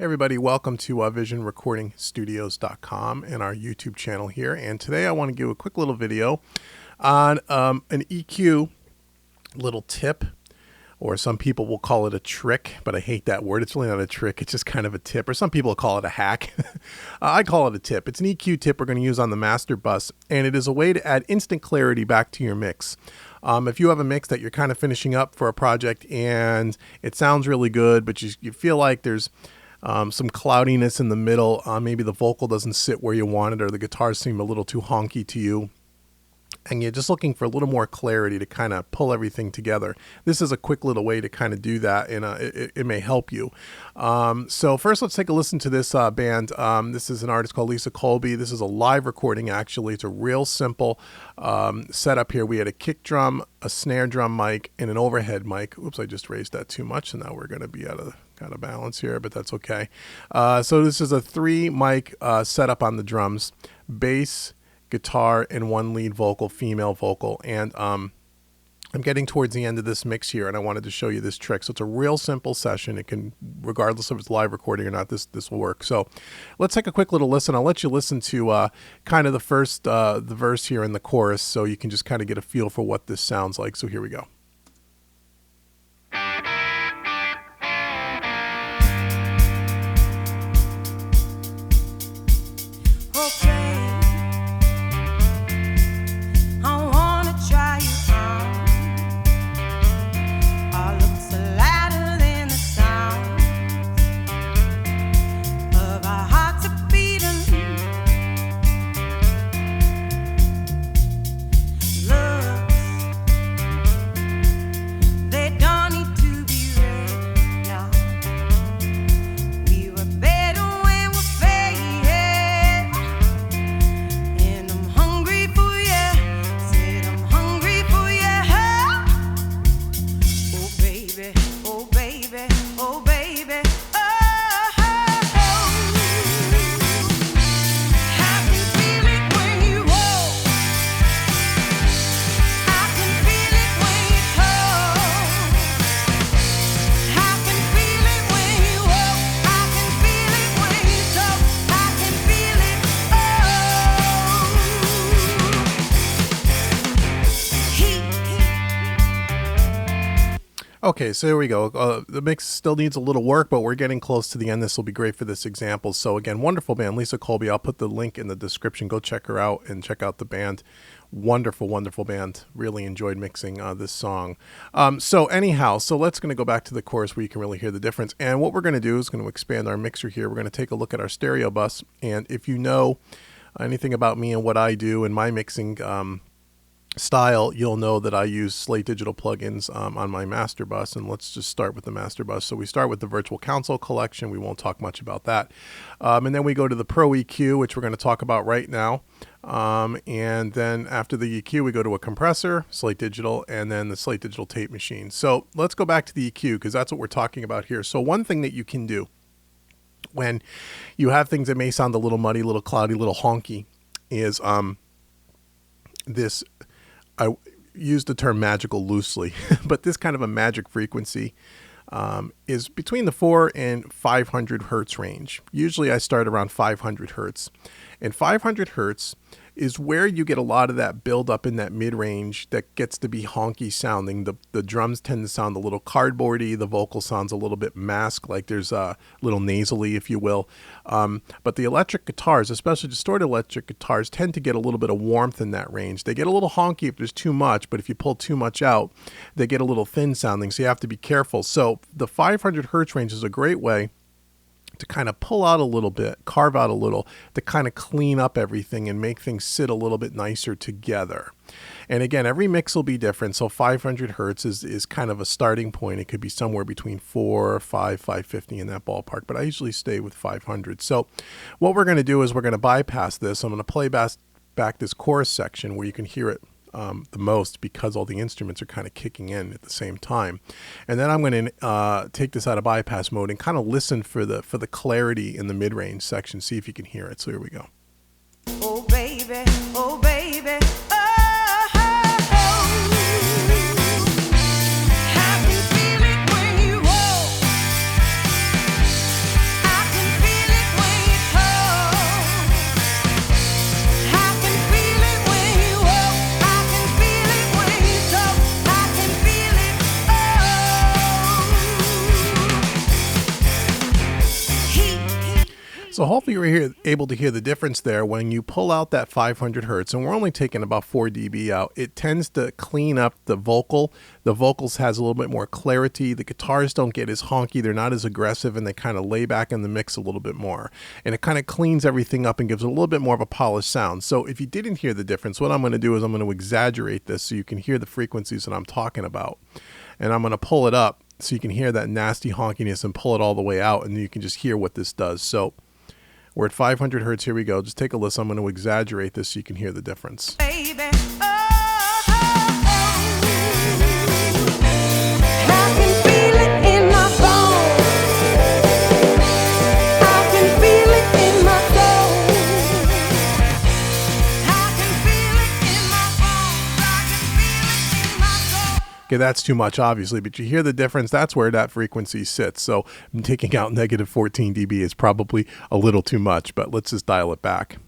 Hey everybody, welcome to visionrecordingstudios.com and our YouTube channel here. And today I want to give a quick little video on an EQ little tip, or some people will call it a trick, but I hate that word. It's really not a trick. It's just kind of a tip, or some people call it a hack. I call it a tip. It's an EQ tip we're going to use on the master bus, and it is a way to add instant clarity back to your mix. If you have a mix that you're kind of finishing up for a project and it sounds really good, but you feel like there's some cloudiness in the middle, maybe the vocal doesn't sit where you want it, or the guitars seem a little too honky to you, and you're just looking for a little more clarity to kind of pull everything together. This is a quick little way to kind of do that, and it may help you. So first, let's take a listen to this band. This is an artist called Lisa Colby. This is a live recording, actually. It's a real simple setup here. We had a kick drum, a snare drum mic, and an overhead mic. Oops, I just raised that too much, and now we're going to be out of balance here, but that's okay. So this is a 3-mic setup on the drums: bass, guitar, and 1 lead vocal, female vocal. And I'm getting towards the end of this mix here, and I wanted to show you this trick. So it's a real simple session. It can, regardless of if it's live recording or not, this will work. So let's take a quick little listen. I'll let you listen to kind of the verse here and the chorus, so you can just kind of get a feel for what this sounds like. So here we go. Okay, so here we go. The mix still needs a little work, but we're getting close to the end. This will be great for this example. So again, wonderful band, Lisa Colby. I'll put the link in the description. Go check her out and check out the band. Wonderful, wonderful band. Really enjoyed mixing this song. So anyhow, let's going to go back to the chorus where you can really hear the difference. And what we're going to do is going to expand our mixer here. We're going to take a look at our stereo bus. And if you know anything about me and what I do in my mixing style, you'll know that I use Slate Digital plugins on my master bus. And let's just start with the master bus. So we start with the Virtual Console collection. We won't talk much about that. And then we go to the Pro EQ, which we're going to talk about right now. And then after the EQ, we go to a compressor, Slate Digital, and then the Slate Digital tape machine. So let's go back to the EQ, because that's what we're talking about here. So one thing that you can do when you have things that may sound a little muddy, a little cloudy, a little honky is this. I use the term magical loosely, but this kind of a magic frequency is between the 400 and 500 hertz range. Usually I start around 500 hertz. And 500 hertz is where you get a lot of that build up in that mid-range that gets to be honky sounding. The drums tend to sound a little cardboardy. The vocal sounds a little bit masked, like there's a little nasally, if you will. But the electric guitars, especially distorted electric guitars, tend to get a little bit of warmth in that range. They get a little honky if there's too much, but if you pull too much out, they get a little thin sounding, so you have to be careful. So the 500 hertz range is a great way to kind of pull out a little bit, carve out a little, to kind of clean up everything and make things sit a little bit nicer together. And again, every mix will be different. So 500 hertz is kind of a starting point. It could be somewhere between 4, 5, 550 in that ballpark, but I usually stay with 500. So what we're going to do is we're going to bypass this. I'm going to play back this chorus section where you can hear it the most, because all the instruments are kind of kicking in at the same time. And then I'm going to take this out of bypass mode and kind of listen for the clarity in the mid-range section, see if you can hear it. So here we go. Oh baby, oh baby. I can feel it when you walk. I So hopefully you're able to hear the difference there. When you pull out that 500 hertz, and we're only taking about 4 dB out, it tends to clean up the vocal. The vocals has a little bit more clarity. The guitars don't get as honky. They're not as aggressive, and they kind of lay back in the mix a little bit more. And it kind of cleans everything up and gives it a little bit more of a polished sound. So if you didn't hear the difference, what I'm going to do is I'm going to exaggerate this so you can hear the frequencies that I'm talking about. And I'm going to pull it up so you can hear that nasty honkiness and pull it all the way out, and you can just hear what this does. So we're at 500 hertz. Here we go. Just take a listen. I'm going to exaggerate this so you can hear the difference. Baby, oh, oh, oh. I can feel it in my bones. I can feel it in my soul. I can feel it in my bones. I can feel it in my soul. Okay, that's too much, obviously, but you hear the difference. That's where that frequency sits. So I'm taking out negative 14 dB is probably a little too much, but let's just dial it back.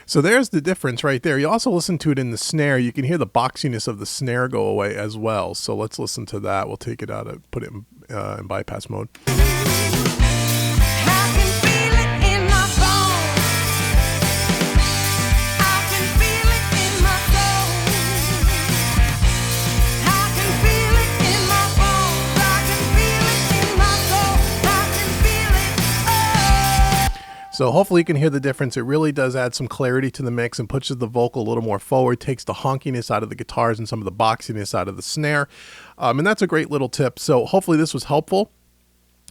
So there's the difference right there. You also listen to it in the snare. You can hear the boxiness of the snare go away as well. So let's listen to that. We'll take it out and put it in bypass mode. So hopefully you can hear the difference. It really does add some clarity to the mix and pushes the vocal a little more forward, takes the honkiness out of the guitars and some of the boxiness out of the snare. And that's a great little tip. So hopefully this was helpful.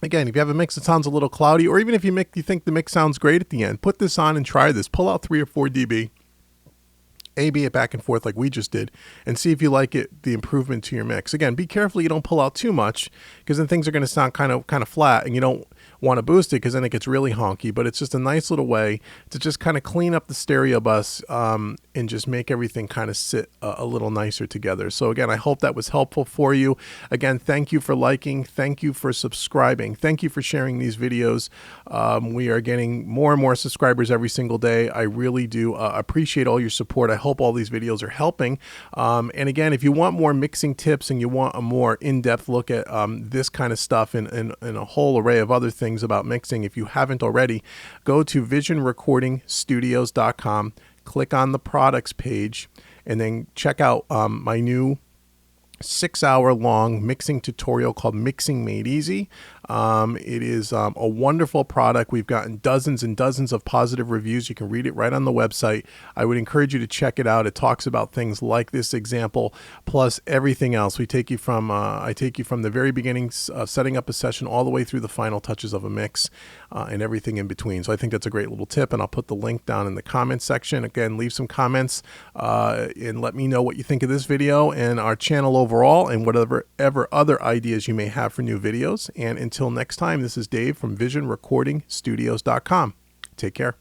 Again, if you have a mix that sounds a little cloudy, or even if you think the mix sounds great at the end, put this on and try this. Pull out 3 or 4 dB. A/B it back and forth like we just did, and see if you like it, the improvement to your mix. Again, be careful you don't pull out too much, because then things are going to sound kind of flat, and you don't want to boost it because then it gets really honky. But it's just a nice little way to just kind of clean up the stereo bus and just make everything kind of sit a little nicer together. So again, I hope that was helpful for you. Again, thank you for liking, thank you for subscribing, thank you for sharing these videos. We are getting more and more subscribers every single day. I really do appreciate all your support. I hope all these videos are helping. And again, if you want more mixing tips and you want a more in-depth look at this kind of stuff and a whole array of other things about mixing, if you haven't already, go to visionrecordingstudios.com, click on the products page, and then check out my new 6-hour long mixing tutorial called Mixing Made Easy. It is a wonderful product. We've gotten dozens and dozens of positive reviews. You can read it right on the website. I would encourage you to check it out. It talks about things like this example, plus everything else. I take you from the very beginning, setting up a session, all the way through the final touches of a mix, and everything in between. So I think that's a great little tip, and I'll put the link down in the comments section. Again, leave some comments and let me know what you think of this video and our channel overall, and whatever other ideas you may have for new videos. And until next time, this is Dave from visionrecordingstudios.com. Take care.